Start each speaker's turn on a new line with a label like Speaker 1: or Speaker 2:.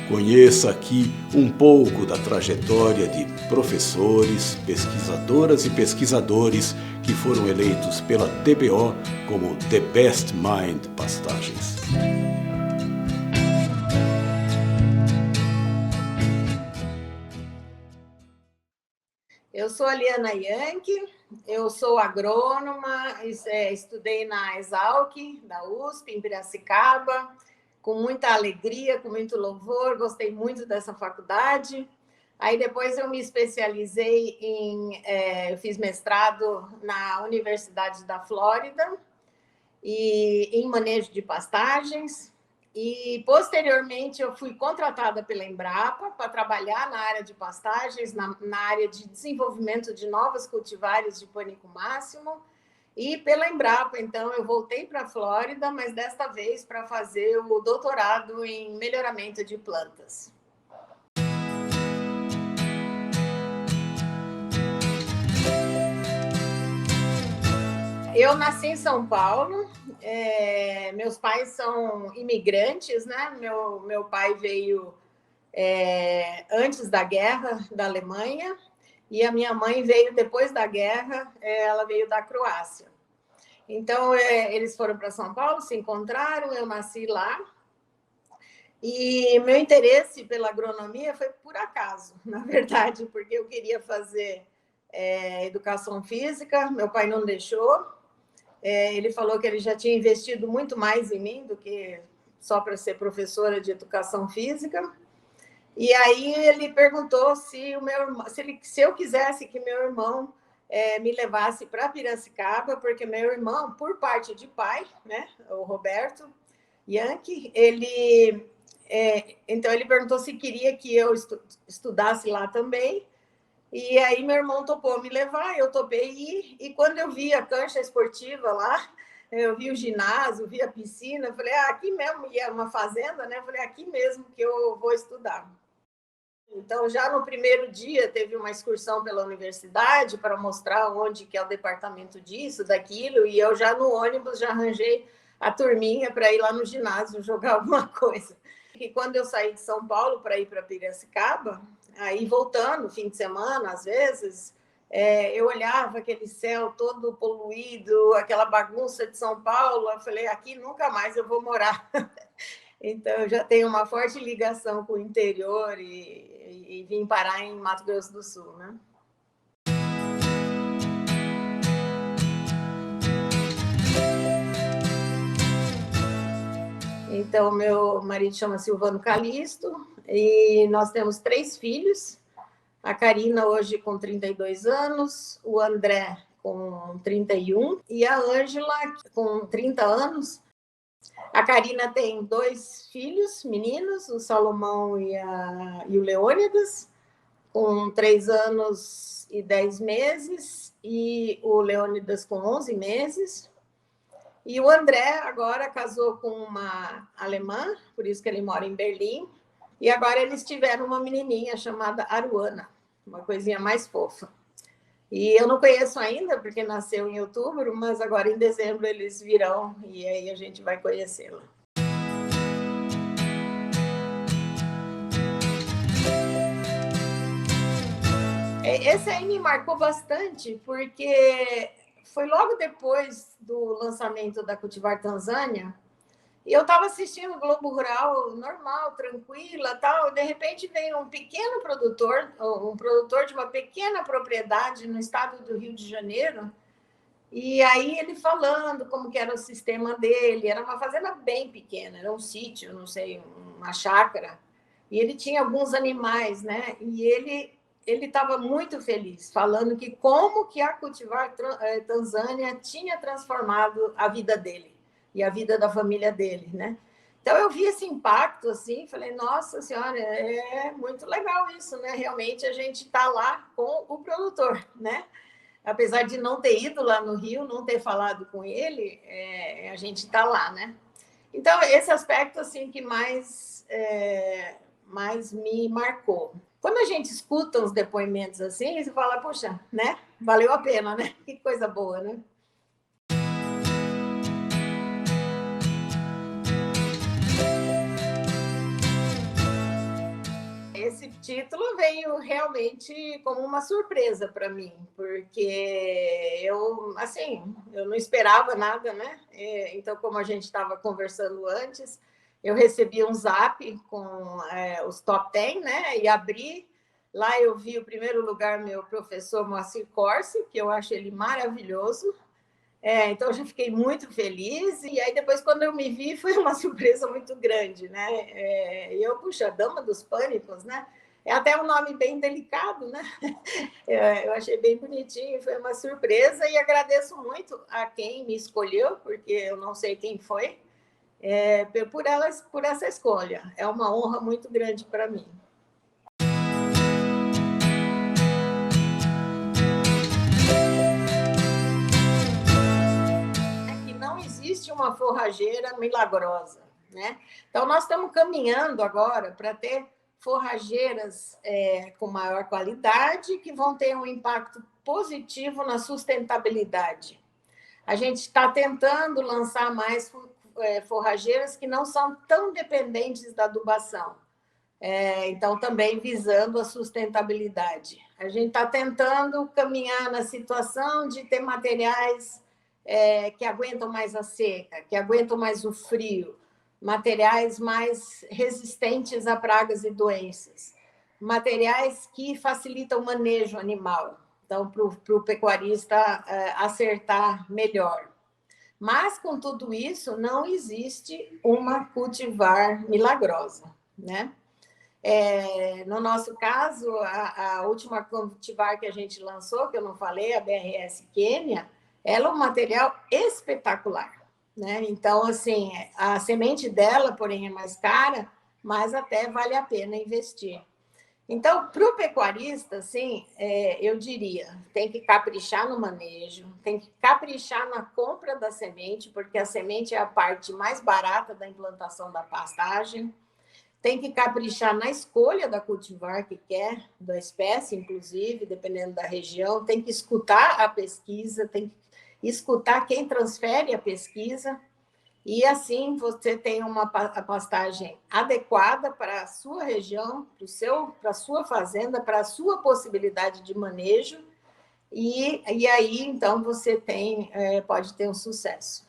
Speaker 1: Conheça aqui um pouco da trajetória de professores, pesquisadoras e pesquisadores que foram eleitos pela TBO como The Best Mind Pastagens.
Speaker 2: Eu sou a Liana Yankee, eu sou agrônoma, estudei na Exalc, da USP, em Piracicaba, com muita alegria, com muito louvor, gostei muito dessa faculdade. Aí depois eu me especializei eu fiz mestrado na Universidade da Flórida, e em manejo de pastagens, e posteriormente eu fui contratada pela Embrapa para trabalhar na área de pastagens, na área de desenvolvimento de novas cultivares de pânico máximo, e pela Embrapa, então, eu voltei para a Flórida, mas desta vez para fazer o doutorado em melhoramento de plantas. Eu nasci em São Paulo, meus pais são imigrantes, né? Meu pai veio antes da guerra da Alemanha, e a minha mãe veio depois da guerra, ela veio da Croácia. Então, eles foram para São Paulo, se encontraram, eu nasci lá, e meu interesse pela agronomia foi por acaso, na verdade, porque eu queria fazer educação física, meu pai não deixou, ele falou que ele já tinha investido muito mais em mim do que só para ser professora de educação física. E aí ele perguntou se eu quisesse que meu irmão me levasse para Piracicaba, porque meu irmão, por parte de pai, né, o Roberto Yankee, então ele perguntou se queria que eu estudasse lá também. E aí meu irmão topou me levar, eu topei ir, e quando eu vi a cancha esportiva lá, eu vi o ginásio, vi a piscina, eu falei, aqui mesmo, e era uma fazenda, né? Eu falei, aqui mesmo que eu vou estudar. Então, já no primeiro dia, teve uma excursão pela universidade para mostrar onde que é o departamento disso, daquilo, e eu já no ônibus já arranjei a turminha para ir lá no ginásio jogar alguma coisa. E quando eu saí de São Paulo para ir para Piracicaba, aí voltando, fim de semana, às vezes, eu olhava aquele céu todo poluído, aquela bagunça de São Paulo, eu falei, aqui nunca mais eu vou morar. Então, eu já tenho uma forte ligação com o interior e vim parar em Mato Grosso do Sul, né? Então, meu marido chama Silvano Calisto e nós temos 3 filhos. A Karina hoje com 32 anos, o André com 31 e a Ângela com 30 anos. A Karina tem 2 filhos, meninos, o Salomão e o Leônidas, com 3 anos e 10 meses, e o Leônidas com 11 meses. E o André agora casou com uma alemã, por isso que ele mora em Berlim, e agora eles tiveram uma menininha chamada Aruana, uma coisinha mais fofa. E eu não conheço ainda, porque nasceu em outubro, mas agora em dezembro eles virão e aí a gente vai conhecê-la. Esse aí me marcou bastante, porque foi logo depois do lançamento da Cultivar Tanzânia, e eu estava assistindo o Globo Rural normal, tranquila, tal, e de repente veio um pequeno produtor, um produtor de uma pequena propriedade no estado do Rio de Janeiro, e aí ele falando como que era o sistema dele, era uma fazenda bem pequena, era um sítio, não sei, uma chácara, e ele tinha alguns animais, né? E ele estava muito feliz, falando que como que a Cultivar Tanzânia tinha transformado a vida dele e a vida da família dele, né? Então, eu vi esse impacto, assim, falei, nossa senhora, é muito legal isso, né? Realmente, a gente está lá com o produtor, né? Apesar de não ter ido lá no Rio, não ter falado com ele, a gente está lá, né? Então, esse aspecto, assim, que mais me marcou. Quando a gente escuta uns depoimentos assim, você fala, poxa, né? Valeu a pena, né? Que coisa boa, né? título veio realmente como uma surpresa para mim, porque eu não esperava nada, né? Então, como a gente estava conversando antes, eu recebi um zap com os top 10, né? E abri, lá eu vi o primeiro lugar, meu professor Moacir Corsi, que eu acho ele maravilhoso. Então, eu já fiquei muito feliz. E aí, depois, quando eu me vi, foi uma surpresa muito grande, né? Puxa, Dama dos Pânicos, né? É até um nome bem delicado, né? Eu achei bem bonitinho, foi uma surpresa. E agradeço muito a quem me escolheu, porque eu não sei quem foi, por essa escolha. É uma honra muito grande para mim. Não existe uma forrageira milagrosa, né? Então, nós estamos caminhando agora para ter forrageiras com maior qualidade, que vão ter um impacto positivo na sustentabilidade. A gente está tentando lançar mais forrageiras que não são tão dependentes da adubação. Então, também visando a sustentabilidade. A gente está tentando caminhar na situação de ter materiais que aguentam mais a seca, que aguentam mais o frio, materiais mais resistentes a pragas e doenças, materiais que facilitam o manejo animal, então, para o pecuarista acertar melhor. Mas, com tudo isso, não existe uma cultivar milagrosa, né? No nosso caso, a última cultivar que a gente lançou, que eu não falei, a BRS Quênia, ela é um material espetacular, né? Então, assim, a semente dela, porém, é mais cara, mas até vale a pena investir. Então, para o pecuarista, assim, eu diria, tem que caprichar no manejo, tem que caprichar na compra da semente, porque a semente é a parte mais barata da implantação da pastagem. Tem que caprichar na escolha da cultivar que quer, da espécie, inclusive, dependendo da região. Tem que escutar a pesquisa, tem que escutar quem transfere a pesquisa. E assim você tem uma pastagem adequada para a sua região, para a sua fazenda, para a sua possibilidade de manejo. E aí, então, você pode ter um sucesso.